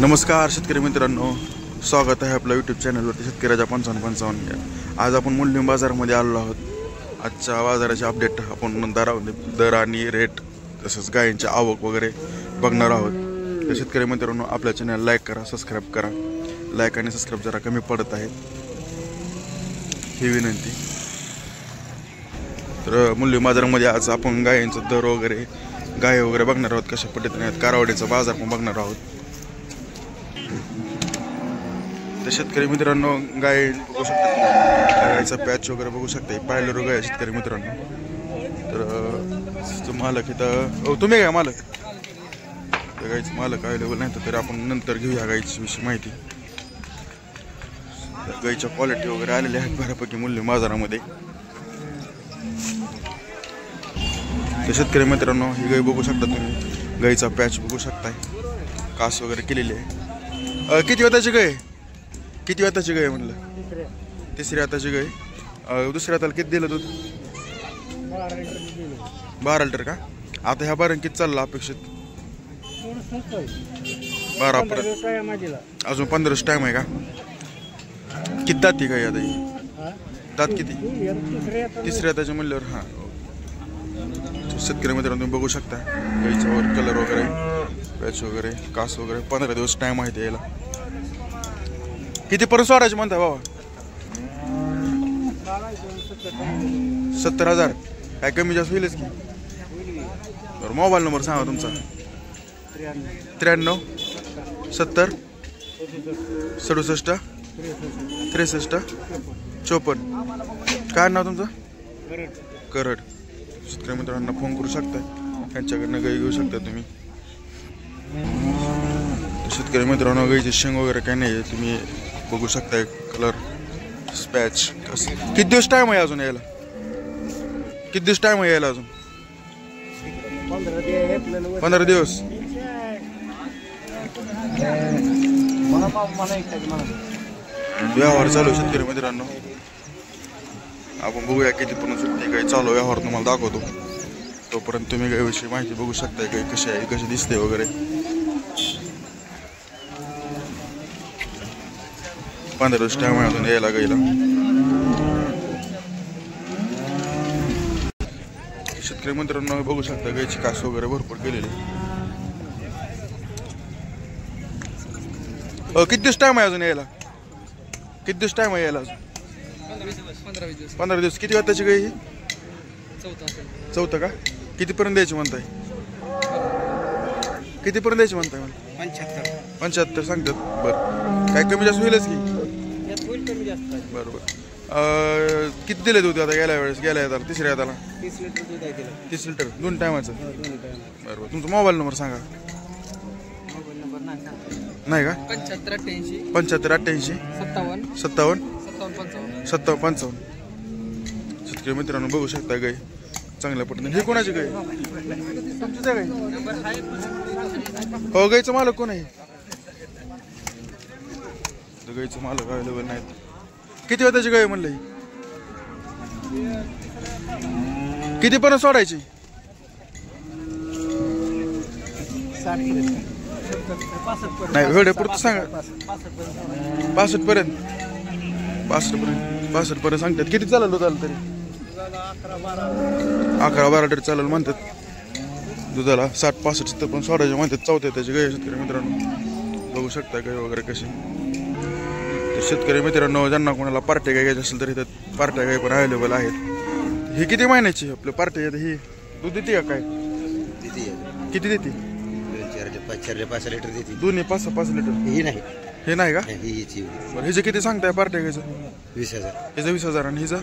नमस्कार शेतकरी मित्रांनो, स्वागत आहे आपल्या यूट्यूब चॅनलवरती शेतकऱ्याच्या 55 आज आपण मुंडलिम बाजारामध्ये आलो आहोत. आजच्या बाजाराचे अपडेट आपण दर आणि रेट तसंच गायींची आवक वगैरे बघणार आहोत. तर शेतकरी मित्रांनो, आपल्या चॅनल लाईक करा, सबस्क्राईब करा. लाईक आणि सबस्क्राईब जरा कमी पडत आहेत ही विनंती. तर मुंडलिम बाजारामध्ये आज आपण गायींचा दर वगैरे गाय वगैरे बघणार आहोत, कशा पद्धतीने आहेत. कारवाडीचा बाजार पण बघणार आहोत. तर शेतकरी मित्रांनो, गाय बघू शकता, गायचा पॅच वगैरे बघू शकता. पाहिलं रोग आहे शेतकरी मित्रांनो. तर मालक इथं तुम्ही काय मालक, तर गायचं मालक अवेलेबल नाही, तर आपण नंतर घेऊया गायची विषयी माहिती. गायच्या क्वालिटी वगैरे आलेल्या आहेत बऱ्यापैकी मुंडलिम बाजारामध्ये. तर शेतकरी मित्रांनो, ही गाय बघू शकता तुम्ही, गायचा पॅच बघू शकताय, कास वगैरे केलेली आहे. किती वेताची गाय, किती वेताची गाय म्हणलं? तिसऱ्या हाताची गाय. दुसऱ्या हाताला किती दिलं दूध? 12 लिटर का? आता ह्या बारण किती चालला अपेक्षित? 12 पर्यंत, अजून 15 टाइम आहे का? किती दाती गाय आता ही? दात किती? तिसऱ्या हाताची म्हणल्यावर हां. शेतकरी मित्रांनो, तुम्ही बघू शकता गायीच्यावर कलर वगैरे, पॅच वगैरे, कास वगैरे. 15 दिवस टाइम आहे यायला. किती पर्यंत सोडायचे म्हणताय बाबा? 70,000. काय कमी जास्त होईलच की? बरं, मोबाईल नंबर सांगा तुमचा. 93 70 67 63 54. काय नाव तुमचं? करड. शेतकरी मित्रांना फोन करू शकता, त्यांच्याकडनं गाई घेऊ शकता तुम्ही. शेतकरी मित्रांनो, गाईचे शेंग वगैरे काय नाही, तुम्ही बघू शकताय. कलर, स्पॅच. किती दिवस टाइम आहे अजून यायला? किती दिवस टाइम आहे यायला अजून? 15 दिवस. व्यवहार चालू शेतकरी मित्रांनो. आपण बघूया किती पर्यंत सुट्टी गाय चालू. व्यवहार तुम्हाला दाखवतो. तोपर्यंत तुम्ही गायविषयी माहिती बघू शकताय, गाय कशी आहे, कशी दिसते वगैरे. 15 दिवस टाइम आहे अजून यायला गायला. शेतकरी मित्रांनो, बघू शकता गायची कास वगैरे भरपूर केलेली. किती दिवस टाइम आहे अजून यायला? किती दिवस टाइम आहे यायला अजून? 15 दिवस. किती वाजताची गाय ही? चौथा का? कितीपर्यंत द्यायची म्हणताय? कितीपर्यंत द्यायची म्हणताय मला? 75 सांगतात. बरं, काय कमी जास्त होईलच की? बरोबर. किती दिले दूध आता गेल्या वेळेस? गेल्या हाताला, तिसऱ्या हाताला 30 लिटर 2 टायमाचं. बरोबर. तुमचा मोबाईल नंबर सांगा. नाही का? 75 88 57 57. शेतकरी मित्रांनो, बघू शकता गाय चांगल्या पद्धतीने. हे कोणाची गाय? तुमचीच आहे गाय? हो. गायचं मालक कोण आहे? गायचं मालक अवेलेबल नाहीत. किती वेताची गाय म्हणलं ही? किती पर्यंत सोडायची? नाही, वेळे पुरतं सांगा. 65 पर्यंत. 65 पर्यंत सांगतात. किती चालेल दुधाला तरी? 11-12 लिटर चालेल म्हणतात दुधाला. 60-65 पण सोडायचे म्हणतात. चौथ्या त्याची गाय शेतकरी मित्रांनो, बघू शकता गाय वगैरे कशी. तर शेतकरी मित्रांनो, ज्यांना कोणाला पार्ट्या गाय घ्यायची असेल तर इथं पार्ट्या गाय पण अवेलेबल आहेत. ही किती महिन्याची आपली पार्ट्या? ही दूध देते का काय? किती देते? 4-5 लिटर देते. दोन्ही 5-5 लिटर. ही नाही. हे नाही का? बरं, हिचं किती सांगताय पार्ट्या गायचं? 20,000. हिचं 20,000. आणि हिचं?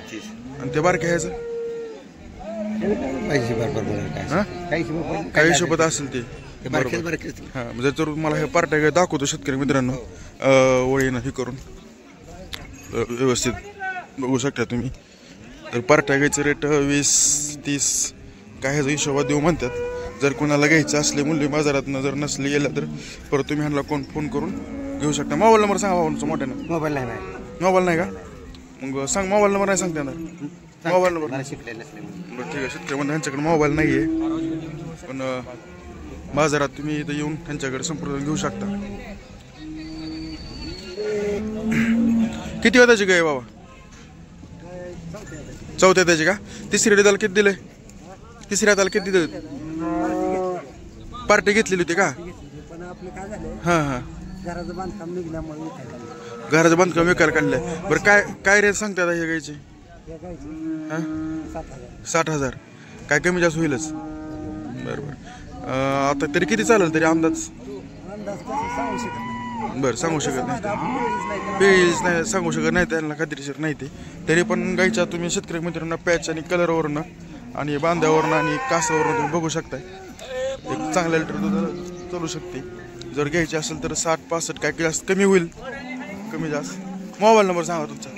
30. आणि ते बारक्या ह्याचं? काही हिशोबात असेल ते. हां, जर तुम्हाला हे पार्ट्या गाय दाखवतो शेतकरी मित्रांनो, वळीनं हे करून व्यवस्थित बघू शकता तुम्ही. तर पार्ट्या गायचं रेट 20-30 काय ह्याचा हिशोबात देऊ म्हणतात. जर कोणाला घ्यायचं असले मुंडलिम बाजारातनं, जर नसले गेलं तर परत तुम्ही ह्यांना फोन करून घेऊ शकता. मोबाईल नंबर सांगा तुमचा मोठ्यानं. मोबाईल नाही. मोबाईल नाही का? मग सांग. मोबाईल नंबर नाही सांगता येणार? Mobile number. बरं, ठीक आहे. शेतकरी म्हणजे ह्यांच्याकडे मोबाईल नाही आहे, पण बाजारात तुम्ही इथं येऊन त्यांच्याकडे संपर्क घेऊ शकता. किती वेताची गाय बाबा? चौथ्या त्याची का? तिसऱ्या दाताला किती दिले? तिसऱ्या दाताला किती दिले? पार्टी घेतलेली होती का? हां हां, घराचं बांधकाम विकायला काढलंय. बरं काय काय रेट सांगता हे गायचे? 60,000. काय कमी जास्त होईलच. बरं बरं. आता तरी किती चालेल तरी अंदाज? बरं सांगू शकत नाही, पेज नाही सांगू शकत नाही, त्यांना खात्रीशीर नाही ते. तरी पण गायच्या तुम्ही शेतकरी मित्रांना पॅच आणि कलरवरनं आणि बांध्यावरनं आणि कासावरनं तुम्ही बघू शकताय. एक चांगल्या लिटर दूध चालू शकते. जर घ्यायची असेल तर 60-65 काय जास्त कमी होईल, कमी जास्त. मोबाईल नंबर सांगा तुमचा.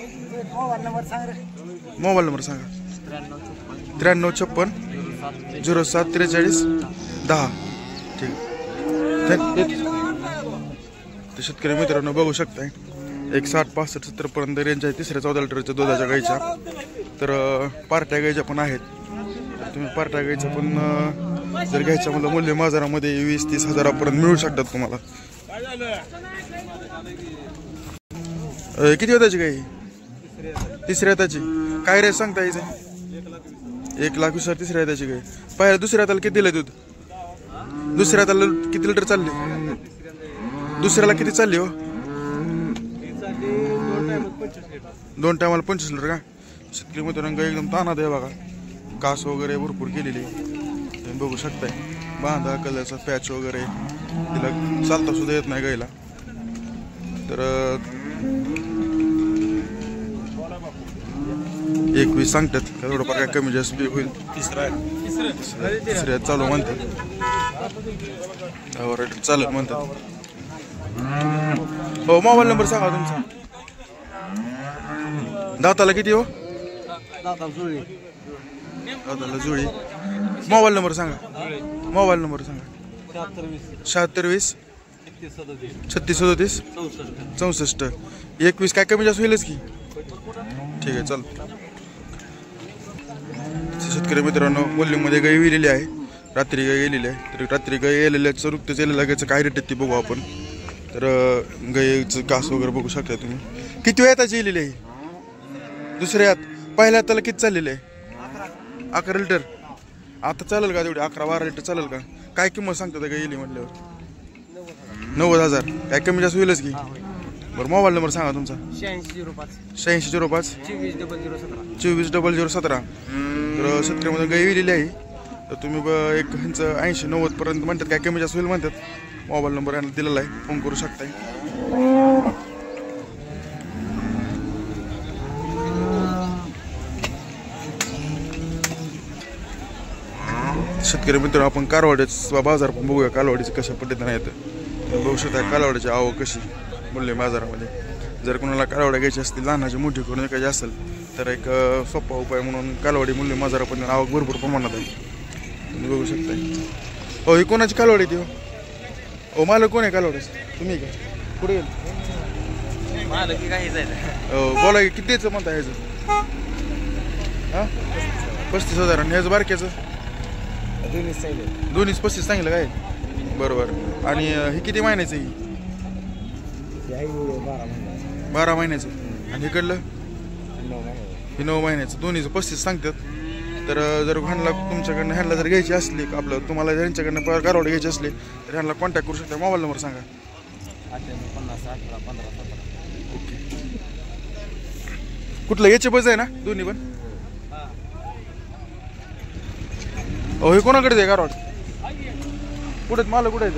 मोबाईल नंबर सांगा. 9356 07 43 10. ठीक आहे. ते शेतकरी मित्रांनो बघू शकताय. एक 60-65-70 पर्यंत रेंज आहे तिसऱ्या 14 लिटरच्या दुधाच्या गायच्या. तर पार्ट्या गायच्या पण आहेत. तर तुम्ही पार्ट्या गायच्या पण जर घ्यायच्या मला मूल्य बाजारामध्ये 20-30 हजारापर्यंत मिळू शकतात तुम्हाला. किती होताची गाय? तिसऱ्या हाताची. काय रेट सांगता यायचं? 1,20,000 तिसऱ्या हाताची गाय. पहिल्या दुसऱ्या हाताला किती दिलं दूध? दुसऱ्या हाताला किती लिटर चालली? दुसऱ्याला किती चालली हो? 2 टायमाला 25 लिटर का? शेतकरी मित्रांनो गाय एकदम तानात आहे बघा. कास वगैरे भरपूर केलेली तुम्ही बघू शकताय. बांधा कलरचा पॅच वगैरे, तिला चालता सुद्धा येत नाही गायला. तर 21 सांगतात. थोडंफार काय कमी जास्त बी होईल. तिसऱ्या चालू म्हणतात, चालत म्हणतात. हो मोबाईल नंबर सांगा तुमचा. दाताला किती हो? दाताला जुळी. मोबाईल नंबर सांगा. मोबाईल नंबर सांगा. 76 36 37 64. 21 काय कमी जास्त होईलच की. ठीक आहे चल. शेतकरी मित्रांनो वॉल्यूममध्ये गाय विलेली आहे. रात्री गाय गेलेली आहे. तर रात्री गाय गेलेल्याचं रुक्तच गेलेल्या गायचं काय रेट ती बघू आपण. तर गायचं कास वगैरे बघू शकता तुम्ही. किती वेळ त्याची येलेली आहे? दुसऱ्या हात. पहिल्या हाताला किती चाललेलं आहे? 11 लिटर. आता चालेल का तेवढी? 11-12 लिटर चालेल का? काय किंमत सांगतात गाय येली म्हटल्यावर? 90,000. काय कमी जास्त होईलच की. बरं मोबाईल नंबर सांगा तुमचा. 8605 24 0017. तर शेतकऱ्यामध्ये गाय विलेली आहे. तर तुम्ही एक ह्यांचं 80-90 पर्यंत म्हणतात. काय कमी जास्त होईल म्हणतात. मोबाईल नंबर यांना दिलेला आहे, फोन करू शकताय. शेतकरी मित्र आपण कारवाड्याचा बाजार पण बघूया. कालवाडीचे कशा पद्धतीने येतं बघू शकता. कालवाड्याची आवक कशी मूल्य बाजारामध्ये. जर कोणाला कालवड्या घ्यायची असतील, लहानाची मोठी करून विकायची असेल तर एक सोपा उपाय म्हणून कालवाडी मूल्य बाजारापर्यंत आवक भरपूर प्रमाणात आहे. तुम्ही बघू शकताय. हो ही कोणाची कालवाडी ती हो? ओ मालक कोण आहे कालवाडीच? तुम्ही का? कुठे गेल? बोला किती द्यायचं म्हणता ह्याचं? हां 35,000. आणि ह्याचं बारक्याचं? दोन्हीच 35 सांगितलं काय? बरोबर. आणि हे किती महिन्याचं आहे? 12 महिन्याचं. आणि इकडलं हे 9 महिन्याचं. दोन्हीचं 35 सांगतात. तर जर ह्यांना तुमच्याकडनं ह्यांना जर घ्यायची असली, आपलं तुम्हाला जर ह्यांच्याकडनं कारवड घ्यायची असली तर ह्यांना कॉन्टॅक्ट करू शकता. मोबाईल नंबर सांगा. 98 ओके. कुठलं याचे बस आहे ना दोन्ही पण? हो हे कोणाकडे आहे कारवड? कुठे मला कुठे आहे?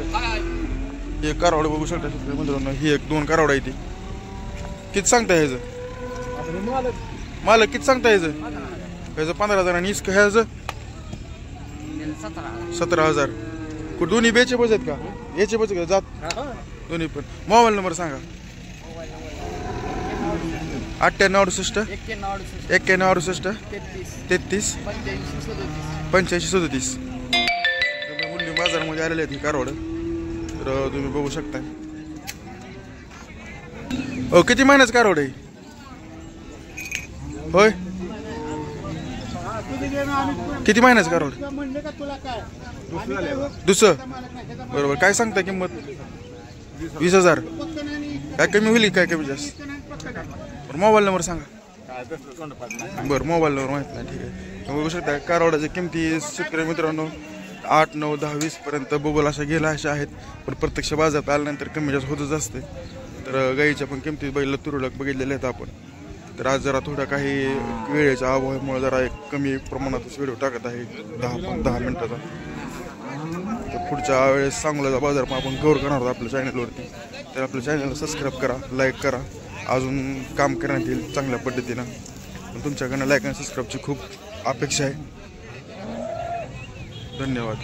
हे कारवड बघू शकता मित्रांनो. ही 1-2 कारवड आहे ती. किती सांगता ह्याचं मालक? किती सांगता ह्याचं? ह्याचं 15,000 आणि इसक ह्याचं 17,000. कुठे दोन्ही बेचे बस आहेत का? याचे बस का जात दोन्ही पण? मोबाईल नंबर सांगा. 98 68 33 85 37. मूल्य बाजारामध्ये आलेले आहेत ही कारवड. तर तुम्ही बघू शकता. किती महिन्याचं कारवड आहे होय? किती महिन्याचं कारवड? दुसरं बरोबर. काय सांगता किंमत? 20,000. काय कमी होईल काय कमी जास्त? बरं मोबाईल नंबर सांगा. बरं मोबाईल नंबर माहीत नाही. ठीक आहे. बघू शकता कारवडाच्या किमती शेतकरी मित्रांनो 8, 9, 10, 20 पर्यंत बघूल अशा गेल्या अशा आहेत. पण प्रत्यक्ष बाजारात आल्यानंतर कमी जास्त होतच असते. तर गाईच्या पण किमती बैल तुरळक बघितलेल्या आहेत आपण. तर आज जरा थोडा काही वेळेच्या अभावामुळे जरा एक कमी प्रमाणातच व्हिडिओ टाकत आहे 10 मिनिटाचा. तर पुढच्या वेळेस सांगोल्याचा बाजार पण आपण कव्हर करणार आहोत आपल्या चॅनलवरती. तर आपल्या चॅनलला सबस्क्राईब करा, लाईक करा. अजून काम करण्यात येईल चांगल्या पद्धतीनं. तुमच्याकडनं लाईक आणि सबस्क्राईबची खूप अपेक्षा आहे. धन्यवाद.